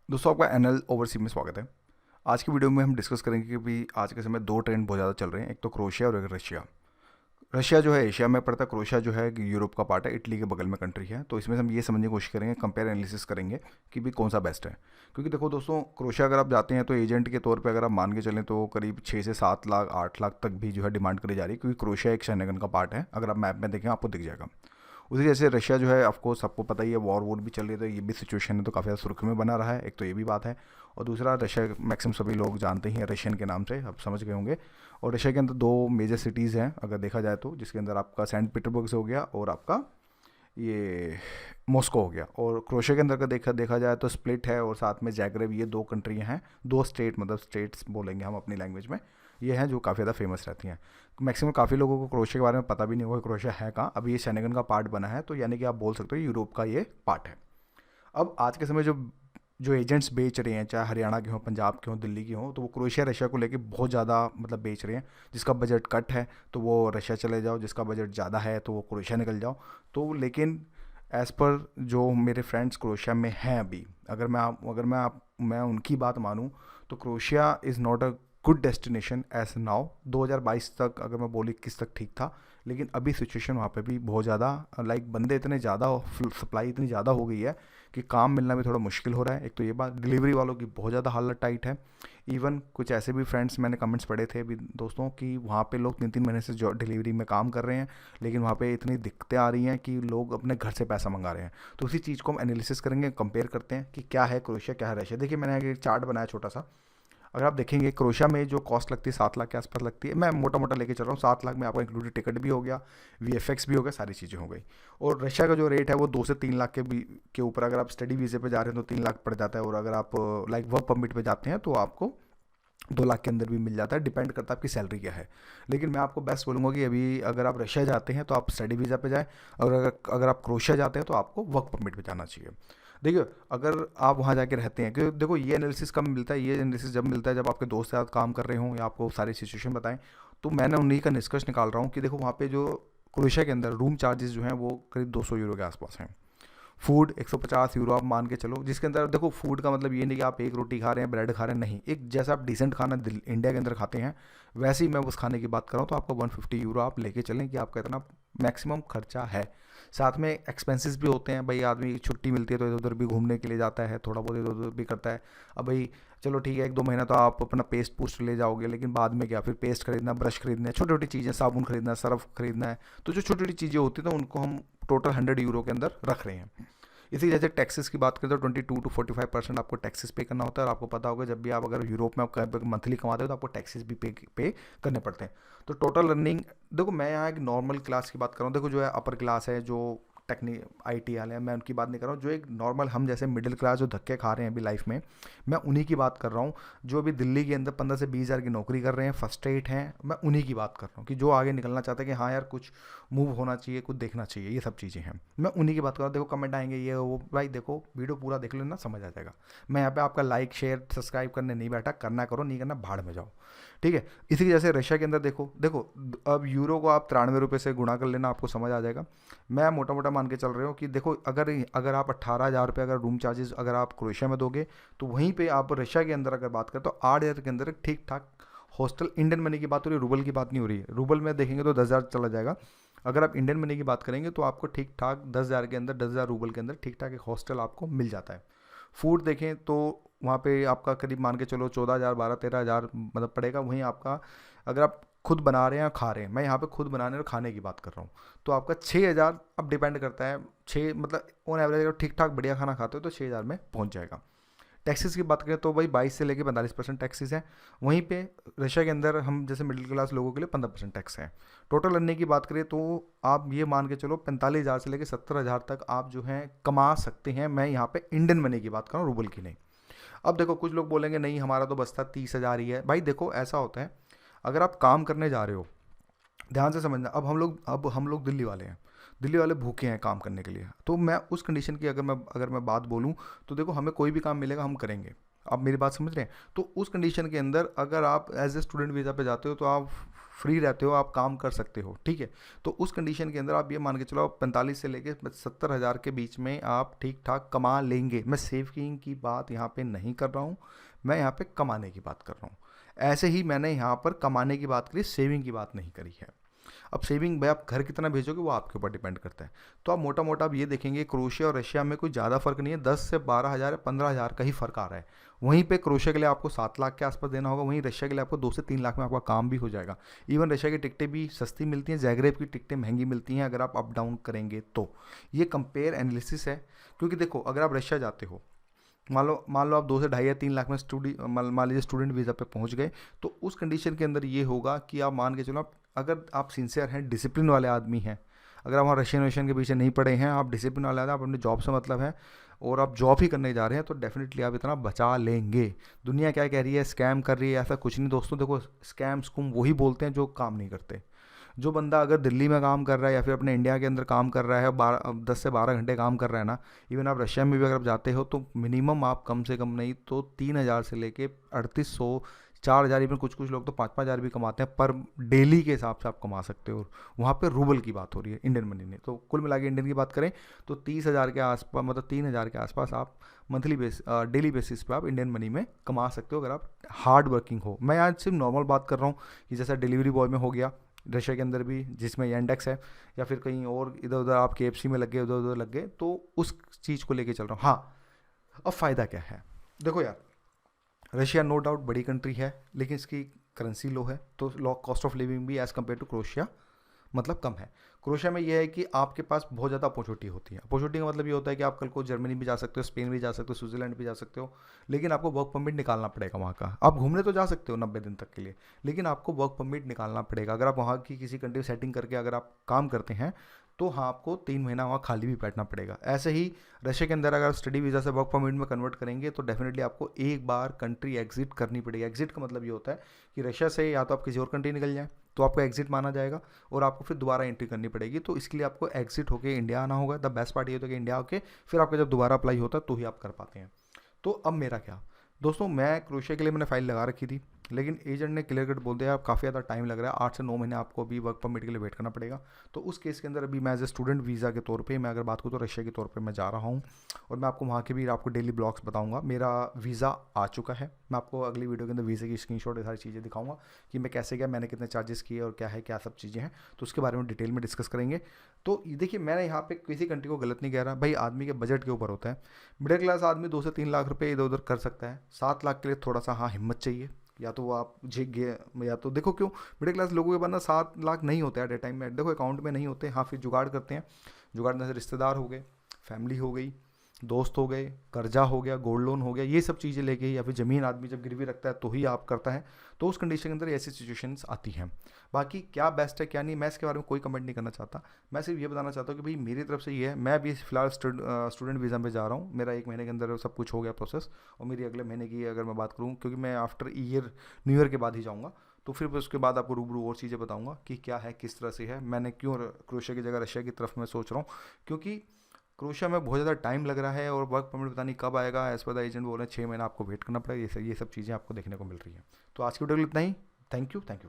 दोस्तों आपका NL oversee में स्वागत है। आज की वीडियो में हम डिस्कस करेंगे कि भी आज के समय दो ट्रेंड बहुत ज़्यादा चल रहे हैं, एक तो क्रोएशिया और एक रशिया। रशिया जो है एशिया में पड़ता है, क्रोएशिया जो है कि यूरोप का पार्ट है, इटली के बगल में कंट्री है। तो इसमें से हम ये समझने की कोशिश करेंगे, कंपेयर एनालिसिस करेंगे कि भी कौन सा बेस्ट है। क्योंकि देखो दोस्तों, क्रोएशिया अगर आप जाते हैं तो एजेंट के तौर पे अगर आप मान के चलें तो करीब 6 से 7 लाख 8 लाख तक भी जो है डिमांड करी जा रही है, क्योंकि क्रोएशिया एक शेंगन का पार्ट है। अगर आप मैप में देखें आपको दिख जाएगा। उसी जैसे रशिया जो है, ऑफकोर्स सबको पता ही है, वॉर भी चल रही है, तो ये भी सिचुएशन है तो काफ़ी ज़्यादा सुर्खी में बना रहा है। एक तो ये भी बात है, और दूसरा रशिया मैक्सिमम सभी लोग जानते ही हैं रशियन के नाम से, आप समझ गए होंगे। और रशिया के अंदर दो मेजर सिटीज़ हैं अगर देखा जाए तो, जिसके अंदर आपका सेंट पीटरबर्ग से हो गया और आपका ये मॉस्को हो गया। और क्रोएशिया के अंदर का देखा जाए तो स्प्लिट है और साथ में जैग्रेब, ये दो कंट्रियाँ हैं, दो स्टेट, मतलब स्टेट्स बोलेंगे हम अपनी लैंग्वेज में, ये हैं जो काफ़ी ज़्यादा फेमस रहती हैं। मैक्सिमम काफ़ी लोगों को क्रोएशिया के बारे में पता भी नहीं होगा क्रोएशिया है कहाँ। अभी ये शेंगन का पार्ट बना है, तो यानी कि आप बोल सकते हो यूरोप का ये पार्ट है। अब आज के समय जो जो एजेंट्स बेच रहे हैं, चाहे हरियाणा के हों, पंजाब के हों, दिल्ली के हों, तो वो क्रोएशिया रशिया को लेके बहुत ज़्यादा मतलब बेच रहे हैं। जिसका बजट कट है तो वो रशिया चले जाओ, जिसका बजट ज़्यादा है तो वो क्रोएशिया निकल जाओ। तो लेकिन एज़ पर जो मेरे फ्रेंड्स क्रोएशिया में हैं अभी, मैं उनकी बात मानूं तो Croatia is not a good destination as now. 2022 तक अगर मैं बोली 21 तक ठीक था, लेकिन अभी सिचुएशन वहाँ पे भी बहुत ज़्यादा, लाइक बंदे इतने ज़्यादा, सप्लाई इतनी ज़्यादा हो गई है कि काम मिलना भी थोड़ा मुश्किल हो रहा है। एक तो ये बात, डिलीवरी वालों की बहुत ज़्यादा हालत टाइट है। इवन कुछ ऐसे भी फ्रेंड्स, मैंने कमेंट्स पढ़े थे अभी दोस्तों, कि वहाँ पे लोग 3-3 महीने से जो डिलीवरी में काम कर रहे हैं, लेकिन वहाँ पे इतनी दिक्कतें आ रही हैं कि लोग अपने घर से पैसा मंगा रहे हैं। तो उसी चीज़ को हम एनालिसिस करेंगे, कंपेयर करते हैं कि क्या है क्रोएशिया, क्या है रशिया। देखिए मैंने एक चार्ट बनाया छोटा सा। अगर आप देखेंगे क्रोएशिया में जो कॉस्ट लगती है 7 लाख के आसपास लगती है, मैं मोटा मोटा लेके चल रहा हूँ। 7 लाख में आपका इंक्लूडेड टिकट भी हो गया, वीएफएक्स भी हो गया, सारी चीज़ें हो गई। और रशिया का जो रेट है वो 2 से 3 लाख के ऊपर, अगर आप स्टडी वीज़े पे जा रहे हैं तो 3 लाख पड़ जाता है, और अगर आप लाइक वर्क परमिट पे जाते हैं तो आपको 2 लाख के अंदर भी मिल जाता है। डिपेंड करता है आपकी सैलरी क्या है। लेकिन मैं आपको बेस्ट बोलूँगा कि अभी अगर आप रशिया जाते हैं तो आप स्टडी वीज़ा पे जाएं, और अगर आप क्रोएशिया जाते हैं तो आपको वर्क परमिट पे जाना चाहिए। देखिए, अगर आप वहाँ जाके रहते हैं, क्योंकि देखो ये एनालिसिस कब मिलता है, ये एनालिसिस जब मिलता है जब आपके दोस्त के साथ काम कर रहे हों या आपको सारी सिचुएशन बताएं। तो मैंने उन्हीं का निष्कर्ष निकाल रहा हूँ कि देखो वहाँ पे जो क्रोएशिया के अंदर रूम चार्जेस जो हैं वो करीब 200 यूरो के आसपास हैं। फूड 150 यूरो आप मान के चलो, जिसके अंदर देखो फूड का मतलब ये नहीं कि आप एक रोटी खा रहे हैं, ब्रेड खा रहे हैं, नहीं। एक जैसा आप डिसेंट खाना इंडिया के अंदर खाते हैं, वैसे ही मैं उस खाने की बात कर रहा हूँ। तो आपको 150 यूरो आप लेके चलें कि आपका इतना मैक्सिमम खर्चा है। साथ में एक्सपेंसेस भी होते हैं भाई, आदमी की छुट्टी मिलती है तो इधर उधर भी घूमने के लिए जाता है, थोड़ा बहुत इधर उधर भी करता है। अब भाई चलो ठीक है, 1-2 महीना तो आप अपना पेस्ट पूस्ट ले जाओगे, लेकिन बाद में क्या, फिर पेस्ट खरीदना, ब्रश खरीदना है, छोटी छोटी चीज़ें, साबुन खरीदना, सर्फ खरीदना है। तो जो छोटी छोटी चीज़ें होती हैं तो उनको हम टोटल 100 यूरो के अंदर रख रहे हैं। इसी जैसे टैक्सेस की बात करें तो 22 to 45% आपको टैक्सेस पे करना होता है। और आपको पता होगा जब भी आप अगर यूरोप में आप मंथली कमाते हो तो आपको टैक्सेस भी पे करने पड़ते हैं। तो टोटल रनिंग, देखो मैं यहाँ एक नॉर्मल क्लास की बात कर रहा हूँ। देखो जो है अपर क्लास है, जो टेक्निक आईटी वाले हैं, मैं उनकी बात नहीं कर रहा हूँ। जो एक नॉर्मल हम जैसे मिडिल क्लास जो धक्के खा रहे हैं अभी लाइफ में, मैं उन्हीं की बात कर रहा हूँ। जो अभी दिल्ली के अंदर 15 से 20 हज़ार की नौकरी कर रहे हैं, फर्स्ट एड हैं, मैं उन्हीं की बात कर रहा हूँ। कि जो आगे निकलना चाहते हैं कि हाँ यार कुछ मूव होना चाहिए, कुछ देखना चाहिए, ये सब चीज़ें हैं, मैं उन्हीं की बात कर रहा हूँ। देखो कमेंट आएंगे ये वो, भाई देखो वीडियो पूरा देख लेना, समझ आ जाएगा। मैं यहाँ पे आपका लाइक शेयर सब्सक्राइब करने नहीं बैठा, करना करो, नहीं करना भाड़ में जाओ, ठीक है। इसी की जैसे रशिया के अंदर देखो देखो, अब यूरो को आप 93 रुपये से गुणा कर लेना, आपको समझ आ जाएगा। मैं मोटा मोटा मान के चल रहे हो कि देखो, अगर अगर आप 18 हज़ार रुपये अगर रूम चार्जेस अगर आप क्रोएशिया में दोगे, तो वहीं पे आप रशिया के अंदर अगर बात करें तो 8 हज़ार के अंदर एक ठीक ठाक हॉस्टल, इंडियन मनी की बात हो रही है, रूबल की बात नहीं हो रही है। रूबल में देखेंगे तो 10 हज़ार चला जाएगा। अगर आप इंडियन मनी की बात करेंगे तो आपको ठीक ठाक 10 हज़ार के अंदर, 10 हज़ार रूबल के अंदर ठीक ठाक एक हॉस्टल आपको मिल जाता है। फूड देखें तो वहाँ पे आपका करीब मान के चलो 14 हज़ार, 12-13 हज़ार मतलब पड़ेगा। वहीं आपका अगर आप खुद बना रहे हैं खा रहे हैं, मैं यहाँ पे खुद बनाने और खाने की बात कर रहा हूँ, तो आपका 6 हज़ार, अब डिपेंड करता है, छः मतलब ऑन एवरेज अगर ठीक ठाक बढ़िया खाना खाते हो तो 6 हज़ार में पहुँच जाएगा। टैक्सेस की बात करें तो भाई 22 से लेकर 45% टैक्सेस हैं। वहीं पे रशिया के अंदर हम जैसे मिडिल क्लास लोगों के लिए 15% टैक्स है। टोटल अर्निंग की बात करें तो आप ये मान के चलो 45 हज़ार से लेकर 70 हज़ार तक आप जो है कमा सकते हैं। मैं यहाँ पे इंडियन मनी की बात कर रहा हूँ, रूबल की नहीं। अब देखो कुछ लोग बोलेंगे नहीं हमारा तो बस्ता 30 हज़ार ही है। भाई देखो ऐसा होता है, अगर आप काम करने जा रहे हो, ध्यान से समझना। अब हम लोग दिल्ली वाले हैं, दिल्ली वाले भूखे हैं काम करने के लिए। तो मैं उस कंडीशन की अगर मैं बात बोलूँ तो देखो हमें कोई भी काम मिलेगा हम करेंगे। आप मेरी बात समझ रहे हैं? तो उस कंडीशन के अंदर अगर आप एज ए स्टूडेंट वीज़ा पे जाते हो तो आप फ्री रहते हो, आप काम कर सकते हो, ठीक है। तो उस कंडीशन के अंदर आप ये मान के चलो, 45 से लेके 70 हज़ार के बीच में आप ठीक ठाक कमा लेंगे। मैं सेविंग की बात यहाँ पे नहीं कर रहा हूँ, मैं यहाँ पे कमाने की बात कर रहा हूँ। ऐसे ही मैंने यहाँ पर कमाने की बात करी, सेविंग की बात नहीं करी है। अब सेविंग भाई आप घर कितना भेजोगे वो आपके ऊपर डिपेंड करता है। तो आप मोटा मोटा आप ये देखेंगे, क्रोशिया और रशिया में कोई ज़्यादा फर्क नहीं है, 10 से 12 हज़ार या 15 हज़ार का ही फर्क आ रहा है। वहीं पे क्रोशिया के लिए आपको 7 लाख के आसपास देना होगा, वहीं रशिया के लिए आपको 2 से 3 लाख में आपका काम भी हो जाएगा। इवन रशिया की टिकटें भी सस्ती मिलती हैं, जैग्रेब की टिकटें महंगी मिलती हैं अगर आप अप डाउन करेंगे तो। ये कंपेयर एनालिसिस है। क्योंकि देखो, अगर आप रशिया जाते हो, मान लो आप 2 से 2.5 या 3 लाख में मान लीजिए स्टूडेंट वीज़ा पे पहुंच गए, तो उस कंडीशन के अंदर ये होगा कि आप मान के चलो, अगर आप सिंसियर हैं, डिसिप्लिन वाले आदमी हैं, अगर आप वहाँ रशियन के पीछे नहीं पड़े हैं, आप डिसिप्लिन वाले आदमी, आप अपने जॉब से मतलब है और आप जॉब ही करने जा रहे हैं, तो डेफिनेटली आप इतना बचा लेंगे। दुनिया क्या कह रही है, स्कैम कर रही है, ऐसा कुछ नहीं दोस्तों। देखो, स्कैम स्कूम वही बोलते हैं जो काम नहीं करते। जो बंदा अगर दिल्ली में काम कर रहा है या फिर अपने इंडिया के अंदर काम कर रहा है, 10 से 12 घंटे काम कर रहा है ना, इवन आप रशिया में भी अगर आप जाते हो, तो मिनिमम आप कम से कम नहीं तो 3 हज़ार से लेके 3800, 4 हज़ार, इवन कुछ कुछ लोग तो 5-5 हज़ार भी कमाते हैं पर डेली के हिसाब से आप कमा सकते हो। वहाँ पे रूबल की बात हो रही है, इंडियन मनी में। तो कुल मिला के इंडियन की बात करें तो 30 हज़ार के आसपास, मतलब 3 हज़ार के आसपास आप डेली बेसिस पे आप इंडियन मनी में कमा सकते हो अगर आप हार्ड वर्किंग हो। मैं आज सिर्फ नॉर्मल बात कर रहा हूँ कि जैसा डिलीवरी बॉय में हो गया रशिया के अंदर भी, जिसमें येंडेक्स है, या फिर कहीं और इधर उधर आप KFC में लग गए, उधर उधर लग गए, तो उस चीज़ को लेके चल रहा हूँ। हाँ, अब फ़ायदा क्या है? देखो यार, रशिया नो डाउट बड़ी कंट्री है, लेकिन इसकी करेंसी लो है, तो लो कॉस्ट ऑफ लिविंग भी एज़ कम्पेयर टू क्रोशिया मतलब कम है। क्रोशिया में यह है कि आपके पास बहुत ज़्यादा अपॉर्चुनिटी होती है। अपॉर्चुनिटी का मतलब ये होता है कि आप कल को जर्मनी भी जा सकते हो, स्पेन भी जा सकते हो, स्विट्जरलैंड भी जा सकते हो, लेकिन आपको वर्क परमिट निकालना पड़ेगा वहाँ का। आप घूमने तो जा सकते हो 90 दिन तक के लिए, लेकिन आपको वर्क परमिट निकालना पड़ेगा। अगर आप वहाँ की किसी कंट्री सेटिंग करके अगर आप काम करते हैं, तो हाँ, आपको 3 महीना वहाँ खाली भी बैठना पड़ेगा। ऐसे ही रशिया के अंदर अगर स्टडी वीज़ा से वर्क परमिट में कन्वर्ट करेंगे, तो डेफिनेटली आपको एक बार कंट्री एग्जिट करनी पड़ेगी। एग्जिट का मतलब ये होता है कि रशिया से या तो आप किसी और कंट्री निकल जाएं, तो आपको एग्जिट माना जाएगा और आपको फिर दोबारा एंट्री करनी पड़ेगी। तो इसके लिए आपको एग्जिट होकर इंडिया आना होगा। द बेस्ट पार्ट ये होता है कि इंडिया होकर फिर आपका जब दोबारा अप्लाई होता है तो ही आप कर पाते हैं। तो अब मेरा क्या दोस्तों, मैं क्रोशिया के लिए मैंने फाइल लगा रखी थी, लेकिन एजेंट ने क्लियर कट बोल दिया आप काफ़ी ज़्यादा टाइम लग रहा है, 8 से 9 महीने आपको अभी वर्क परमिट के लिए वेट करना पड़ेगा। तो उस केस के अंदर अभी मैं एज ए स्टूडेंट वीज़ा के तौर पे मैं अगर बात करूँ तो रशिया के तौर पे मैं जा रहा हूँ, और मैं आपको वहाँ के भी आपको डेली ब्लॉग्स बताऊँगा। मेरा वीज़ा आ चुका है, मैं आपको अगली वीडियो के अंदर वीज़े की स्क्रीनशॉट ये सारी चीज़ें दिखाऊंगा कि मैं कैसे गया, मैंने कितने चार्जेस किए और क्या है, क्या सब चीज़ें हैं, तो उसके बारे में डिटेल में डिस्कस करेंगे। तो देखिए, मैंने यहाँ पे किसी कंट्री को गलत नहीं कह रहा भाई, आदमी के बजट के ऊपर होता है। मिडिल क्लास आदमी 2 से 3 लाख रुपए इधर उधर कर सकता है। 7 लाख के लिए थोड़ा सा हाँ हिम्मत चाहिए, या तो वो आप झेक गए, या तो देखो क्यों मिडिल क्लास लोगों के पास ना 7 लाख नहीं होते एट ए टाइम में, देखो अकाउंट में नहीं होते। हाँ, फिर जुगाड़ करते हैं। जुगाड़ में से रिश्तेदार हो गए, फैमिली हो गई, दोस्त हो गए, कर्जा हो गया, गोल्ड लोन हो गया, ये सब चीज़ें लेके, या फिर ज़मीन आदमी जब गिरवी रखता है तो ही आप करता है। तो उस कंडीशन के अंदर ऐसी सिचुएशंस आती हैं। बाकी क्या बेस्ट है क्या नहीं, मैं इसके बारे में कोई कमेंट नहीं करना चाहता। मैं सिर्फ ये बताना चाहता हूँ कि भाई मेरी तरफ से ये है, मैं अभी फिलहाल स्टूडेंट वीज़ा में जा रहा हूँ। मेरा 1 महीने के अंदर सब कुछ हो गया प्रोसेस, और मेरी अगले महीने की अगर मैं बात करूँ, क्योंकि मैं आफ्टर ईयर न्यू ईयर के बाद ही जाऊँगा, तो फिर उसके बाद आपको रूबरू और चीज़ें बताऊँगा कि क्या है, किस तरह से है, मैंने क्यों क्रोशिया की जगह रशिया की तरफ मैं सोच रहा हूँ। क्योंकि क्रोशिया में बहुत ज़्यादा टाइम लग रहा है और वर्क परमिट पता नहीं कब आएगा। एज पर द एजेंट बोल रहे हैं 6 महीना आपको वेट करना पड़ेगा। ये सब चीज़ें आपको देखने को मिल रही हैं। तो आज की वीडियो इतना ही। Thank you.